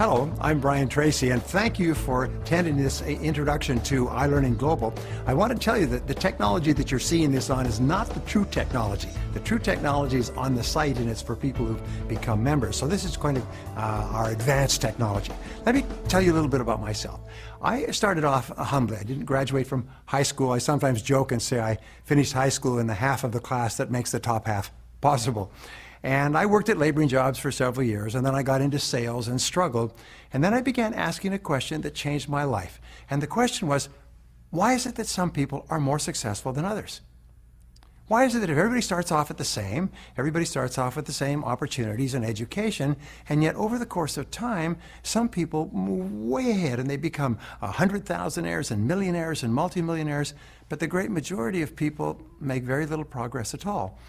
Hello, I'm Brian Tracy, and thank you for attending this introduction to iLearning Global. I want to tell you that the technology that you're seeing this on is not the true technology. The true technology is on the site, and it's for people who've become members. So this is going to our advanced technology. Let me tell you a little bit about myself. I started off humbly. I didn't graduate from high school. I sometimes joke and say I finished high school in the half of the class that makes the top half possible. And I worked at laboring jobs for several years, and then I got into sales and struggled. And then I began asking a question that changed my life. And the question was, why is it that some people are more successful than others? Why is it that if everybody starts off at the same, everybody starts off with the same opportunities and education, and yet over the course of time, some people move way ahead and they become 100,000-aires and millionaires and multimillionaires, but the great majority of people make very little progress at all.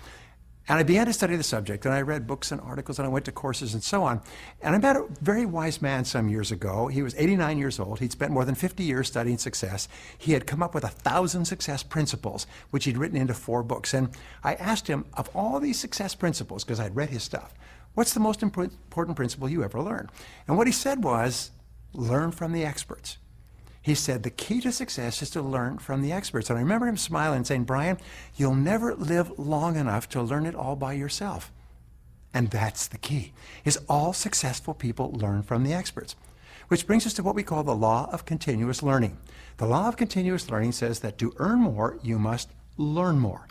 And I began to study the subject, and I read books and articles, and I went to courses and so on. And I met a very wise man some years ago. He was 89 years old. He'd spent more than 50 years studying success. He had come up with 1,000 success principles, which he'd written into 4 books. And I asked him, of all these success principles, because I'd read his stuff, what's the most important principle you ever learned? And what he said was, learn from the experts. He said, the key to success is to learn from the experts. And I remember him smiling and saying, Brian, you'll never live long enough to learn it all by yourself. And that's the key, is all successful people learn from the experts. Which brings us to what we call the law of continuous learning. The law of continuous learning says that to earn more, you must learn more.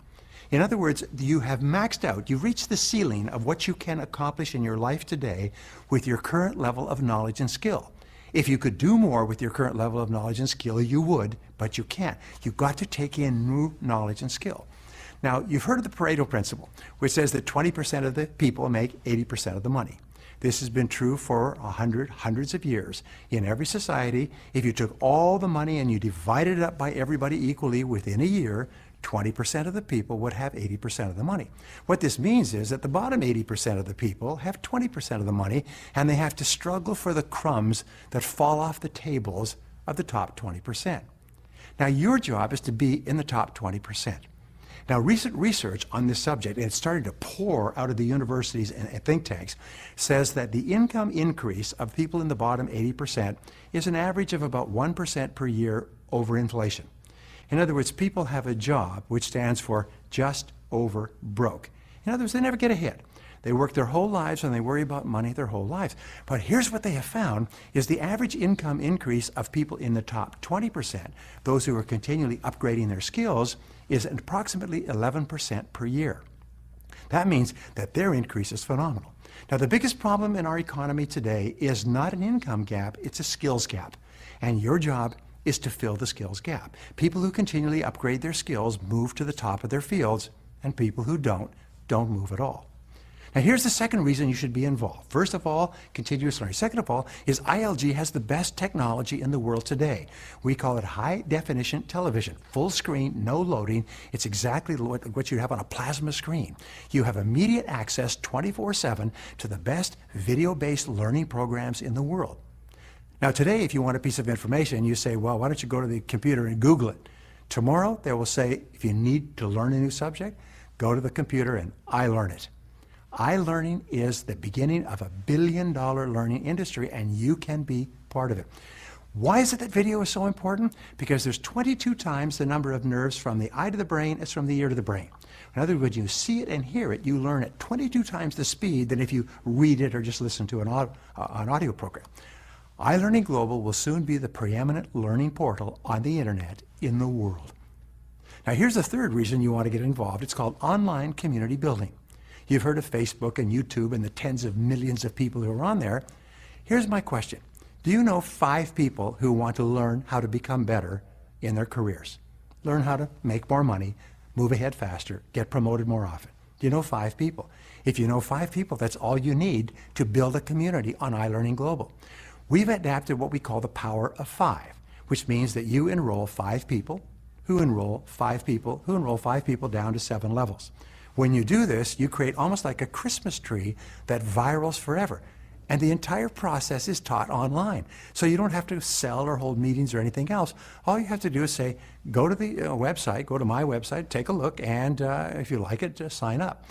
In other words, you have maxed out, you've reached the ceiling of what you can accomplish in your life today with your current level of knowledge and skill. If you could do more with your current level of knowledge and skill, you would, but you can't. You've got to take in new knowledge and skill. Now, you've heard of the Pareto principle, which says that 20% of the people make 80% of the money. This has been true for hundreds of years. In every society, if you took all the money and you divided it up by everybody equally within a year, 20% of the people would have 80% of the money. What this means is that the bottom 80% of the people have 20% of the money, and they have to struggle for the crumbs that fall off the tables of the top 20%. Now, your job is to be in the top 20%. Now, recent research on this subject, and it's starting to pour out of the universities and think tanks, says that the income increase of people in the bottom 80% is an average of about 1% per year over inflation. In other words, people have a job which stands for just over broke. In other words, they never get ahead. They work their whole lives and they worry about money their whole lives. But here's what they have found is the average income increase of people in the top 20%, those who are continually upgrading their skills, is approximately 11% per year. That means that their increase is phenomenal. Now, the biggest problem in our economy today is not an income gap, it's a skills gap. And your job is to fill the skills gap. People who continually upgrade their skills move to the top of their fields, and people who don't move at all. Now, here's the second reason you should be involved. First of all, continuous learning. Second of all, is ILG has the best technology in the world today. We call it high-definition television. Full screen, no loading. It's exactly what you have on a plasma screen. You have immediate access 24/7 to the best video-based learning programs in the world. Now, today, if you want a piece of information, you say, well, why don't you go to the computer and Google it? Tomorrow, they will say, if you need to learn a new subject, go to the computer and iLearn it. iLearning is the beginning of a billion-dollar learning industry, and you can be part of it. Why is it that video is so important? Because there's 22 times the number of nerves from the eye to the brain as from the ear to the brain. In other words, you see it and hear it, you learn at 22 times the speed than if you read it or just listen to an audio program. iLearning Global will soon be the preeminent learning portal on the internet in the world. Now, here's the third reason you want to get involved. It's called online community building. You've heard of Facebook and YouTube and the tens of millions of people who are on there. Here's my question. Do you know 5 people who want to learn how to become better in their careers? Learn how to make more money, move ahead faster, get promoted more often. Do you know 5 people? If you know 5 people, that's all you need to build a community on iLearning Global. We've adapted what we call the power of 5, which means that you enroll 5 people, who enroll 5 people, who enroll 5 people down to 7 levels. When you do this, you create almost like a Christmas tree that virals forever. And the entire process is taught online. So you don't have to sell or hold meetings or anything else. All you have to do is say, go to the website, go to my website, take a look, and if you like it, just sign up.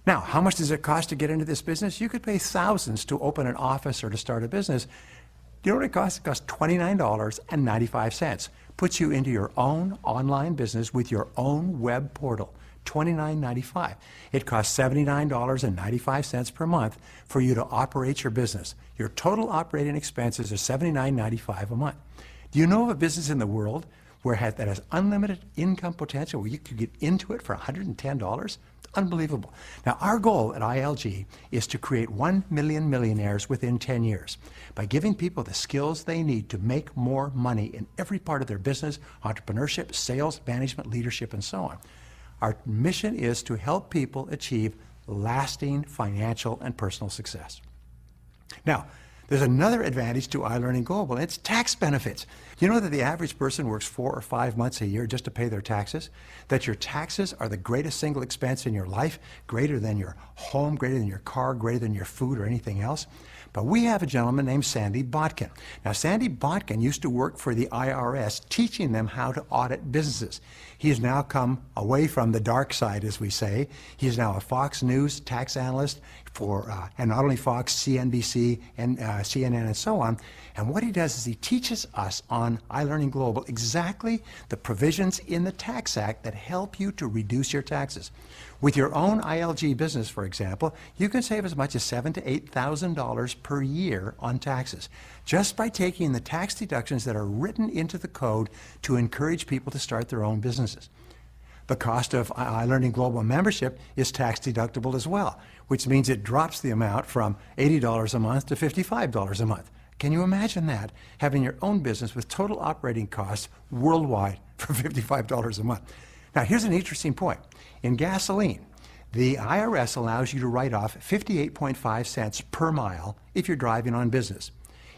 Now, how much does it cost to get into this business? You could pay thousands to open an office or to start a business. Do you know what it costs? It costs $29.95. Puts you into your own online business with your own web portal. $29.95. It costs $79.95 per month for you to operate your business. Your total operating expenses are $79.95 a month. Do you know of a business in the world that has unlimited income potential, where you could get into it for $110? Unbelievable. Now, our goal at ILG is to create 1 million millionaires within 10 years by giving people the skills they need to make more money in every part of their business, entrepreneurship, sales, management, leadership, and so on. Our mission is to help people achieve lasting financial and personal success. Now, there's another advantage to iLearning Global, and it's tax benefits. You know that the average person works 4 or 5 months a year just to pay their taxes? That your taxes are the greatest single expense in your life, greater than your home, greater than your car, greater than your food or anything else? But we have a gentleman named Sandy Botkin. Now, Sandy Botkin used to work for the IRS, teaching them how to audit businesses. He has now come away from the dark side, as we say. He is now a Fox News tax analyst for, and not only Fox, CNBC, and CNN, and so on. And what he does is he teaches us on iLearning Global exactly the provisions in the Tax Act that help you to reduce your taxes. With your own ILG business, for example, you can save as much as $7,000 to $8,000 per year on taxes, just by taking the tax deductions that are written into the code to encourage people to start their own businesses. The cost of iLearning Global membership is tax deductible as well, which means it drops the amount from $80 a month to $55 a month. Can you imagine that? Having your own business with total operating costs worldwide for $55 a month. Now, here's an interesting point. In gasoline, the IRS allows you to write off 58.5 cents per mile if you're driving on business.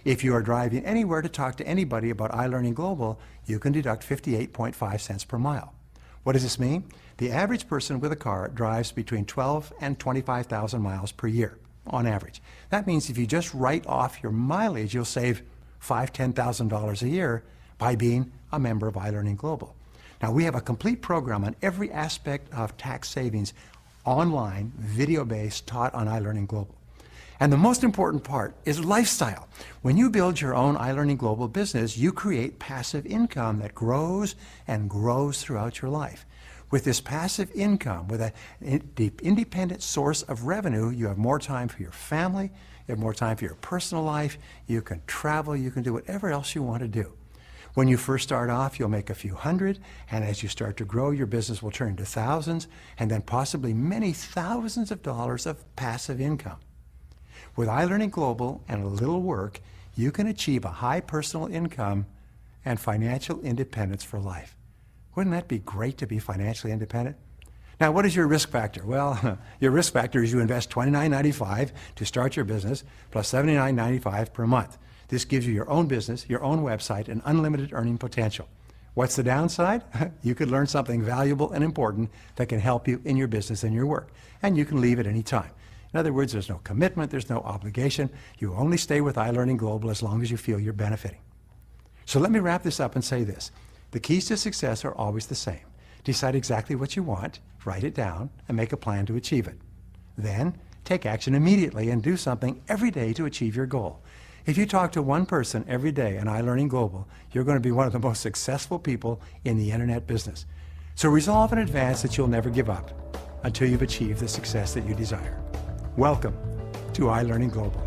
If you are driving anywhere to talk to anybody about iLearning Global, you can deduct 58.5 cents per mile. What does this mean? The average person with a car drives between 12 and 25,000 miles per year on average. That means if you just write off your mileage, you'll save $5,000 to $10,000 a year by being a member of iLearning Global. Now, we have a complete program on every aspect of tax savings, online, video-based, taught on iLearning Global. And the most important part is lifestyle. When you build your own iLearning Global business, you create passive income that grows and grows throughout your life. With this passive income, with an independent source of revenue, you have more time for your family, you have more time for your personal life, you can travel, you can do whatever else you want to do. When you first start off, you'll make a few hundred, and as you start to grow, your business will turn into thousands, and then possibly many thousands of dollars of passive income. With iLearning Global and a little work, you can achieve a high personal income and financial independence for life. Wouldn't that be great to be financially independent? Now, what is your risk factor? Well, your risk factor is you invest $29.95 to start your business, plus $79.95 per month. This gives you your own business, your own website, and unlimited earning potential. What's the downside? You could learn something valuable and important that can help you in your business and your work, and you can leave at any time. In other words, there's no commitment, there's no obligation. You only stay with iLearning Global as long as you feel you're benefiting. So let me wrap this up and say this. The keys to success are always the same. Decide exactly what you want, write it down, and make a plan to achieve it. Then, take action immediately and do something every day to achieve your goal. If you talk to one person every day on iLearning Global, you're going to be one of the most successful people in the internet business. So resolve in advance that you'll never give up until you've achieved the success that you desire. Welcome to iLearning Global.